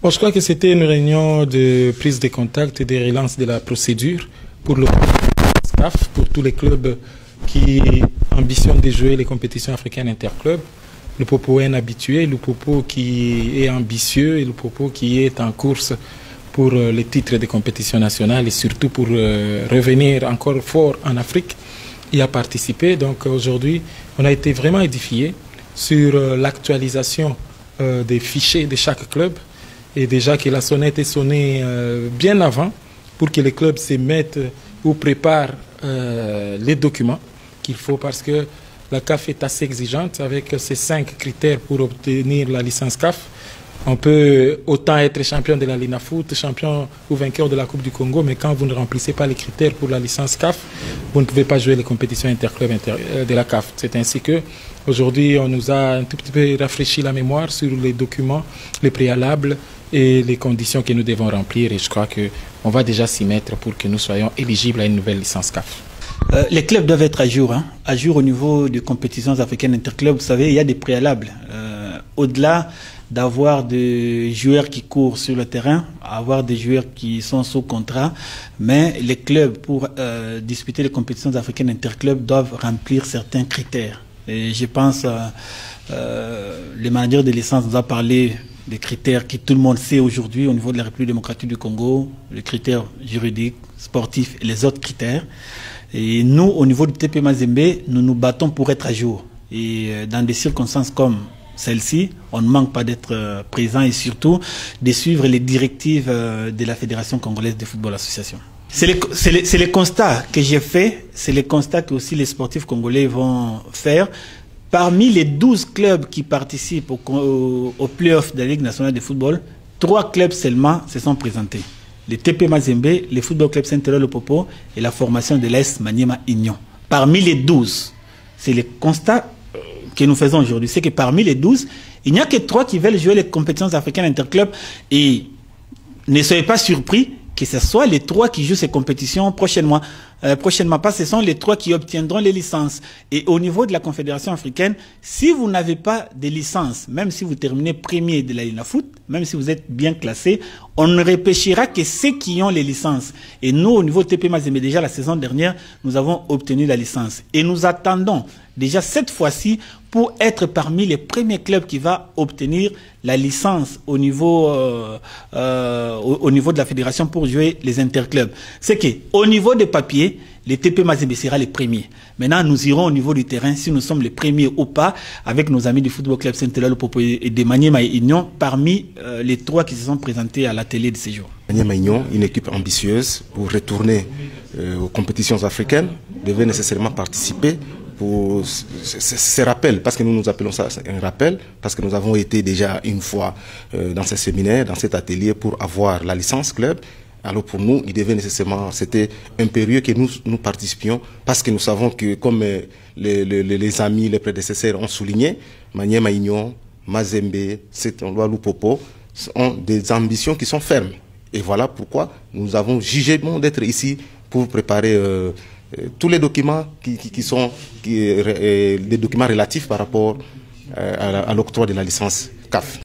Bon, je crois que c'était une réunion de prise de contact et de relance de la procédure pour le staff, pour tous les clubs qui ambitionnent de jouer les compétitions africaines interclubs. Le Popo est un habitué, le Popo qui est ambitieux et le Popo qui est en course pour les titres des compétitions nationales et surtout pour revenir encore fort en Afrique et à participer. Donc aujourd'hui, on a été vraiment édifié sur l'actualisation des fichiers de chaque club et déjà que la sonnette est sonnée bien avant pour que les clubs se mettent ou préparent les documents qu'il faut parce que la CAF est assez exigeante avec ces 5 critères pour obtenir la licence CAF. On peut autant être champion de la Linafoot, champion ou vainqueur de la Coupe du Congo, mais quand vous ne remplissez pas les critères pour la licence CAF, vous ne pouvez pas jouer les compétitions interclubs de la CAF. C'est ainsi que aujourd'hui, on nous a un tout petit peu rafraîchi la mémoire sur les documents, les préalables et les conditions que nous devons remplir. Et je crois qu'on va déjà s'y mettre pour que nous soyons éligibles à une nouvelle licence CAF. Les clubs doivent être à jour au niveau des compétitions africaines interclubs. Vous savez, il y a des préalables. Au-delà d'avoir des joueurs qui courent sur le terrain, avoir des joueurs qui sont sous contrat, mais les clubs, pour disputer les compétitions africaines interclubs, doivent remplir certains critères. Et je pense, le manager de licence nous a parlé des critères que tout le monde sait aujourd'hui au niveau de la République démocratique du Congo, les critères juridiques, sportifs et les autres critères. Et nous, au niveau du TP Mazembe, nous nous battons pour être à jour. Et dans des circonstances comme celle-ci, on ne manque pas d'être présent et surtout de suivre les directives de la Fédération congolaise de football association. C'est les constats que j'ai faits, c'est les constats que aussi les sportifs congolais vont faire. Parmi les 12 clubs qui participent au play-off de la Ligue nationale de football, 3 clubs seulement se sont présentés. Le TP Mazembe, le Football Club Saint-Eloi Le Popo et la formation de l'AS Maniema Union. Parmi les 12, c'est le constat que nous faisons aujourd'hui. C'est que parmi les 12, il n'y a que 3 qui veulent jouer les compétitions africaines interclubs. Et ne soyez pas surpris que ce soit les 3 qui jouent ces compétitions prochainement. Prochainement, ce sont les 3 qui obtiendront les licences. Et au niveau de la Confédération africaine, si vous n'avez pas de licence, même si vous terminez premier de la Linafoot, même si vous êtes bien classé, on ne repêchera que ceux qui ont les licences. Et nous, au niveau de TP Mazembe, déjà la saison dernière, nous avons obtenu la licence. Et nous attendons déjà cette fois-ci pour être parmi les premiers clubs qui va obtenir la licence au niveau de la fédération pour jouer les interclubs. C'est que au niveau des papiers, les TP Mazembe sera les premiers. Maintenant, nous irons au niveau du terrain si nous sommes les premiers ou pas avec nos amis du Football Club Saint-Eloi Le Popo et de Maniema Union parmi les 3 qui se sont présentés à l'atelier de ces jours. Maniema Union, une équipe ambitieuse pour retourner aux compétitions africaines, devait nécessairement participer pour ces rappels, parce que nous appelons ça un rappel, parce que nous avons été déjà une fois dans ce séminaire, dans cet atelier pour avoir la licence club. Alors pour nous, il devait nécessairement, c'était impérieux que nous participions, parce que nous savons que comme les amis, les prédécesseurs ont souligné, Maniema Union, Mazembe, Saint-Eloi Le Popo ont des ambitions qui sont fermes. Et voilà pourquoi nous avons jugé bon d'être ici pour préparer tous les documents qui sont les documents relatifs par rapport à l'octroi de la licence CAF.